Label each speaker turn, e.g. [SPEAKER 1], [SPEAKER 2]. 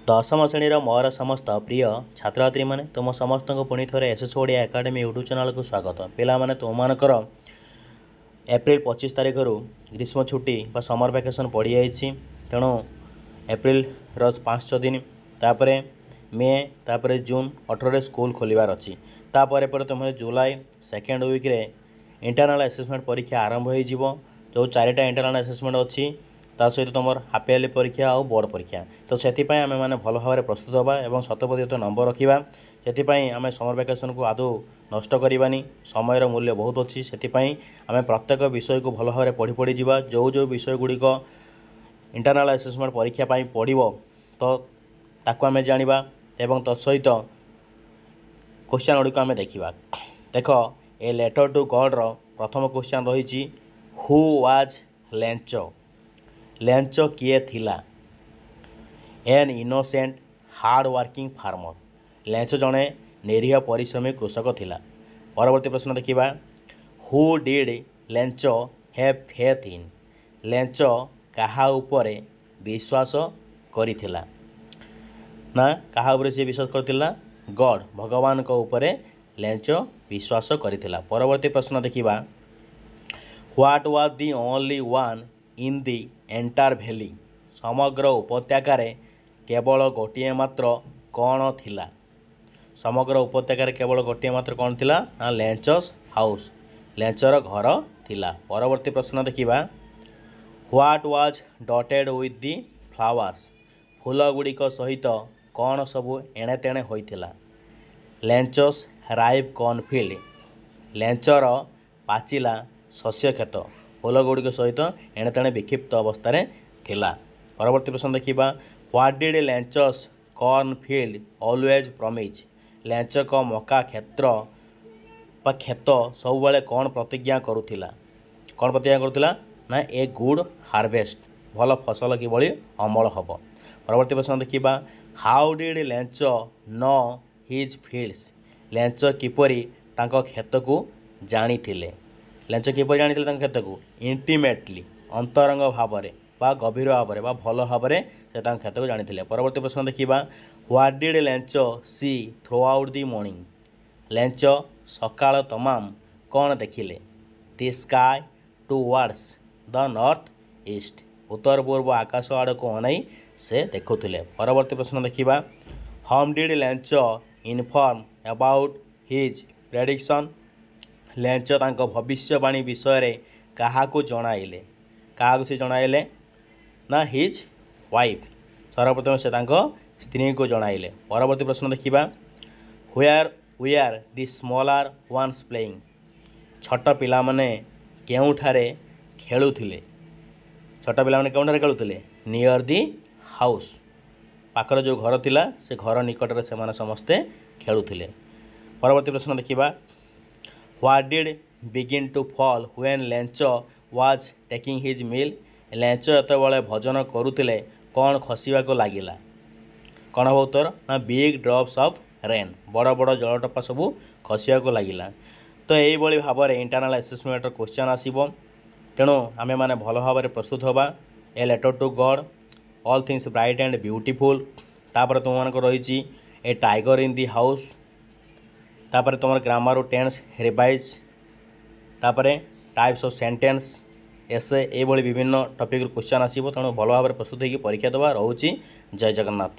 [SPEAKER 1] दशम श्रेणी मोर समस्त प्रिय छात्र छात्री मैंने तुम समस्त को पुणी थे SS Odia academy YouTube channel को स्वागत। पिलामाने तुममानकर एप्रिल 25 तारिख ग्रीष्म छुट्टी बा समर वैकेशन पड़ जाइए। तेणु एप्रिल 5-6 दिन तापर मे तापर जून 18 स्कूल खोलिबार अच्छी। तापर तुम जुलाई 2nd वीक इंटरनल असेसमेंट परीक्षा आरंभ हो जो 4टा इंटरनल असेसमेंट अच्छी ता सहित तुम हाफ इयरली परीक्षा और बोर्ड परीक्षा। तो से आम मैंने भल भाव में प्रस्तुत हाँ और 100% नंबर रखा। से आम समर वैकेशन को आदौ नष्ट करवानी। समय मूल्य बहुत अच्छी से आम प्रत्येक विषय को भल भाव में पढ़ी पढ़ी जा जो जो विषय गुड़िक इंटरनल असेसमेंट परीक्षा पड़ो तो ताकू आम जाना एवं तत्सहित क्वेश्चन गुड़िक आम देखा। देख ए लेटर टू गॉड रो प्रथम क्वेश्चन रही हु वाज लेंचो। लेंचो किए थिला? An innocent hard working farmer. Lencho जड़े निरीह परिश्रमी कृषक थिला। परवर्ती प्रश्न देखा who did Lencho have faith in. Lencho कहा उपरे विश्वास करिथिला ना कहा उपरे से विश्वास करथिला? गॉड भगवान को उपरे लेंचो विश्वास करिथिला। परवर्ती प्रश्न देखा what was the only one in the entire valley. समग्र उपत्यकार केवल गोटे मात्र कौन थिला? समग्र उपत्यकार केवल गोटे मात्र कौन थिला? ना लेंचस हाउस लेंचर घर थिला। परवर्ती प्रश्न देखा what was dotted with the flowers. फूल गुड़िक सहित कौन सबू एणे तेणे होइथिला? लेंचस राइव कॉर्नफील्ड लेंचर पाचिला शस्य क्षेत्र फूल गुड़िक सहित एणे तेणे विक्षिप्त अवस्था थिला। परवर्ती प्रश्न देखा व्हाट डिड लेंचस कॉर्नफील्ड ऑलवेज प्रॉमिज। लेंचक मका क्षेत्र बा खेत सब बेले कौन प्रतिज्ञा करुथिला? कौन प्रतिज्ञा करुथिला? ना ए गुड हार्वेस्ट भल फसल किभली अमल हम। परवर्ती प्रश्न देखा how did Lencho know his fields. Lencho किपरि तांको खेत को जानी थिले? लेंच किपरि जानी थिले तांको खेत को? इंटिमेटली अंतरंग भाव में बा गभीर भाव में बा भल भाव में से तांको खेत को जानी थिले। परवर्ती प्रश्न देखा what did Lencho see throughout the morning. Lencho सकाळ तमाम कौन देखिले? The sky towards the north east उत्तर पूर्व आकाश आड़ को अनाई से देखुले। परवर्ती प्रश्न देखा home did lens inform about his prediction. Lens तांको भविष्यवाणी विषय क्या जणाइले? क्या से जणाइले? ना हिज वाइफ सर्वप्रथम से स्त्री को जणाइले। परवर्ती प्रश्न देखा where were the smaller ones playing. छोट पिला माने केउठारे खेलुथिले? छोट पिला माने केउठारे खेलुथिले? नियर दी हाउस पाखर जो घर थिला से घर निकट से माने समस्ते खेलुथिले। परवर्ती प्रश्न देखा what did begin to fall when Lencho was taking his meal. Lencho जेतेबेले भोजन करुथिले कौन खसिबा को लागिला? कौन हम उत्तर? ना बिग ड्रॉप्स ऑफ रेन बड़ बड़ जलटपा सबू खसिया को लागिला। तो यही भाव में इंटरनल असेसमेंट क्वेश्चन आसीबो। तेणु आमे माने भल भाव में प्रस्तुत होबा। A letter to God all things bright and beautiful तापर तुम मानक रही ए टाइगर इन दी हाउस तापर तुम ग्रामर टेन्स रिवाइज तापर टाइप्स ऑफ सेंटेंस एसे ये विभिन्न टॉपिक क्वेश्चन आसीबो। तेणु भल भाव में प्रस्तुत होकर परीक्षा देवा। रोची जय जगन्नाथ।